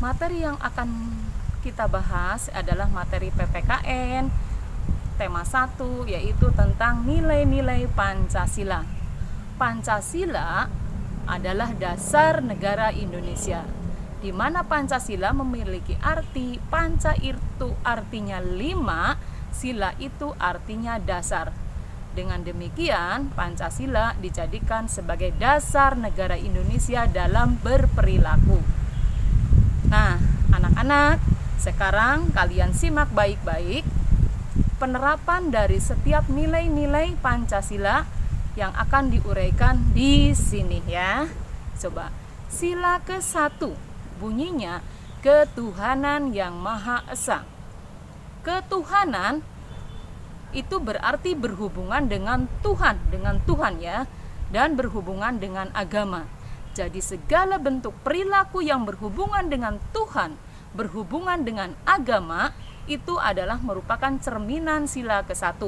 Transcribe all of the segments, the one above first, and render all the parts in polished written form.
Materi yang akan kita bahas adalah materi PPKN tema 1, yaitu tentang nilai-nilai Pancasila. Pancasila adalah dasar negara Indonesia, di mana Pancasila memiliki arti panca itu artinya 5, sila itu artinya dasar. Dengan demikian, Pancasila dijadikan sebagai dasar negara Indonesia dalam berperilaku. Nah, anak-anak, sekarang kalian simak baik-baik penerapan dari setiap nilai-nilai Pancasila yang akan diuraikan di sini ya. Coba, sila ke-1 bunyinya ketuhanan yang Maha Esa. Ketuhanan itu berarti berhubungan dengan Tuhan ya, dan berhubungan dengan agama. Jadi segala bentuk perilaku yang berhubungan dengan Tuhan, berhubungan dengan agama, itu adalah merupakan cerminan sila ke-1.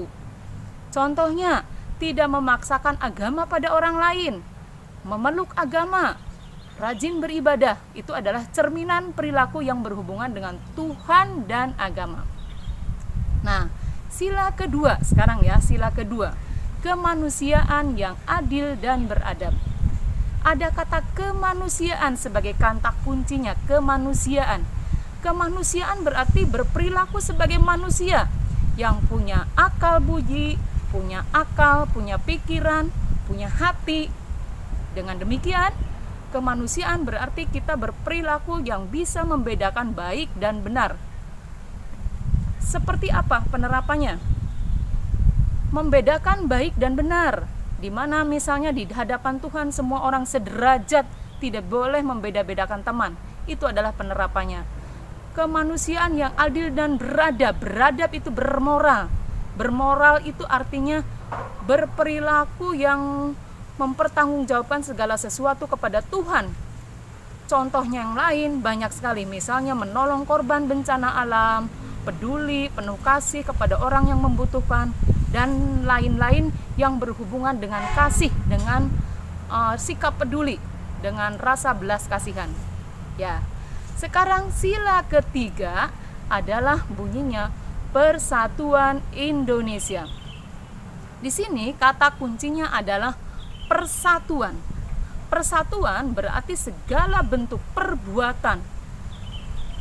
Contohnya, tidak memaksakan agama pada orang lain, memeluk agama, rajin beribadah, itu adalah cerminan perilaku yang berhubungan dengan Tuhan dan agama. Nah, sila kedua sekarang ya, sila kedua, kemanusiaan yang adil dan beradab. Ada kata kemanusiaan sebagai kata kuncinya, kemanusiaan. Kemanusiaan berarti berperilaku sebagai manusia yang punya akal budi, punya akal, punya pikiran, punya hati. Dengan demikian, kemanusiaan berarti kita berperilaku yang bisa membedakan baik dan benar. Seperti apa penerapannya? Membedakan baik dan benar, di mana misalnya di hadapan Tuhan semua orang sederajat, tidak boleh membeda-bedakan teman. Itu adalah penerapannya. Kemanusiaan yang adil dan beradab. Beradab itu bermoral. Bermoral itu artinya berperilaku yang mempertanggungjawabkan segala sesuatu kepada Tuhan. Contohnya yang lain banyak sekali, misalnya menolong korban bencana alam, peduli, penuh kasih kepada orang yang membutuhkan, dan lain-lain yang berhubungan dengan kasih, dengan sikap peduli, dengan rasa belas kasihan. Ya. Sekarang sila ketiga adalah bunyinya Persatuan Indonesia. Di sini kata kuncinya adalah persatuan. Persatuan berarti segala bentuk perbuatan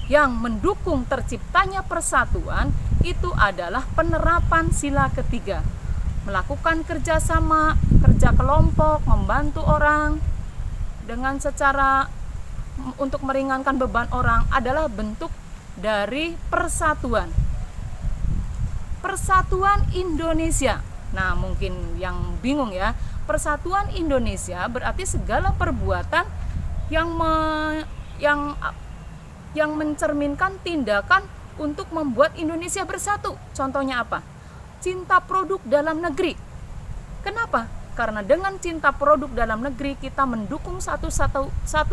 yang mendukung terciptanya persatuan, itu adalah penerapan sila ketiga. Melakukan kerjasama, kerja kelompok, membantu orang dengan secara untuk meringankan beban orang adalah bentuk dari persatuan. Persatuan Indonesia. Nah, mungkin yang bingung ya. Persatuan Indonesia berarti segala perbuatan yang mencerminkan tindakan untuk membuat Indonesia bersatu. Contohnya apa? Cinta produk dalam negeri. Kenapa? Karena dengan cinta produk dalam negeri kita mendukung satu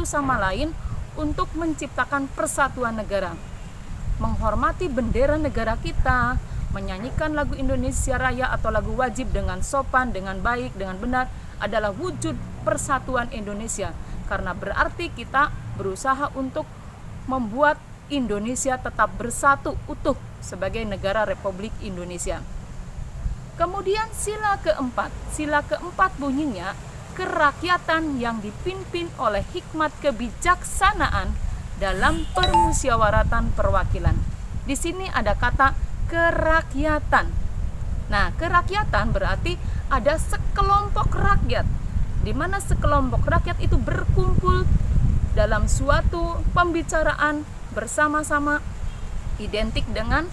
sama lain untuk menciptakan persatuan negara. Menghormati bendera negara kita, menyanyikan lagu Indonesia Raya atau lagu wajib dengan sopan, dengan baik, dengan benar adalah wujud persatuan Indonesia. Karena berarti kita berusaha untuk membuat Indonesia tetap bersatu utuh sebagai negara Republik Indonesia. Kemudian sila keempat bunyinya kerakyatan yang dipimpin oleh hikmat kebijaksanaan dalam permusyawaratan perwakilan. Di sini ada kata kerakyatan. Nah, kerakyatan berarti ada sekelompok rakyat, di mana sekelompok rakyat itu berkumpul dalam suatu pembicaraan bersama-sama, identik dengan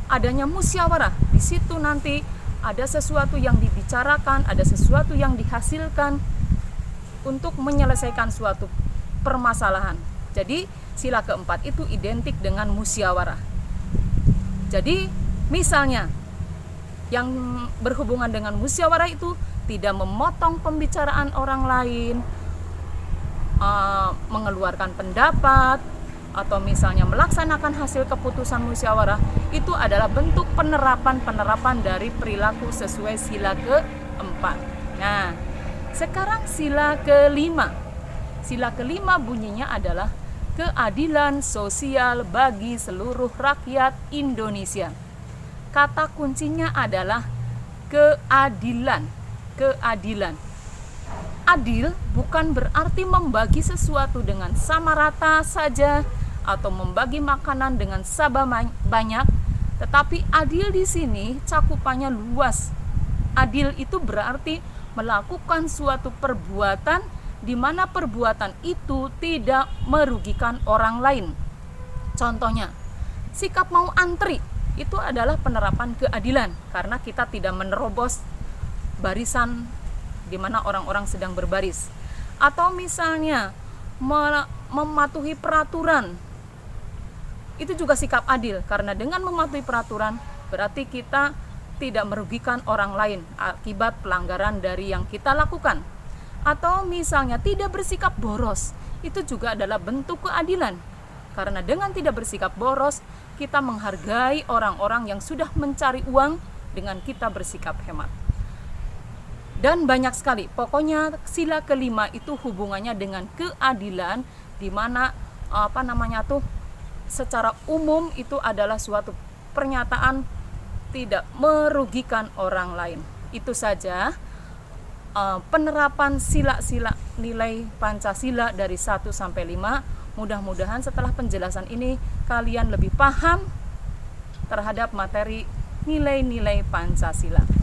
adanya musyawarah. Di situ nanti ada sesuatu yang dibicarakan, ada sesuatu yang dihasilkan untuk menyelesaikan suatu permasalahan. Jadi sila keempat itu identik dengan musyawarah. Jadi misalnya yang berhubungan dengan musyawarah itu tidak memotong pembicaraan orang lain, mengeluarkan pendapat, atau misalnya melaksanakan hasil keputusan musyawarah, itu adalah bentuk penerapan dari perilaku sesuai sila keempat. Nah, sekarang sila kelima bunyinya adalah keadilan sosial bagi seluruh rakyat Indonesia. Kata kuncinya adalah keadilan. Keadilan. Adil bukan berarti membagi sesuatu dengan sama rata saja atau membagi makanan dengan sama banyak, tetapi adil di sini cakupannya luas. Adil itu berarti melakukan suatu perbuatan di mana perbuatan itu tidak merugikan orang lain. Contohnya, sikap mau antri itu adalah penerapan keadilan karena kita tidak menerobos barisan di mana orang-orang sedang berbaris. Atau misalnya mematuhi peraturan, itu juga sikap adil karena dengan mematuhi peraturan berarti kita tidak merugikan orang lain akibat pelanggaran dari yang kita lakukan. Atau misalnya tidak bersikap boros, itu juga adalah bentuk keadilan karena dengan tidak bersikap boros kita menghargai orang-orang yang sudah mencari uang dengan kita bersikap hemat. Dan banyak sekali, pokoknya sila kelima itu hubungannya dengan keadilan, di mana secara umum itu adalah suatu pernyataan tidak merugikan orang lain. Itu saja penerapan sila-sila nilai Pancasila dari 1 sampai 5. Mudah-mudahan setelah penjelasan ini kalian lebih paham terhadap materi nilai-nilai Pancasila.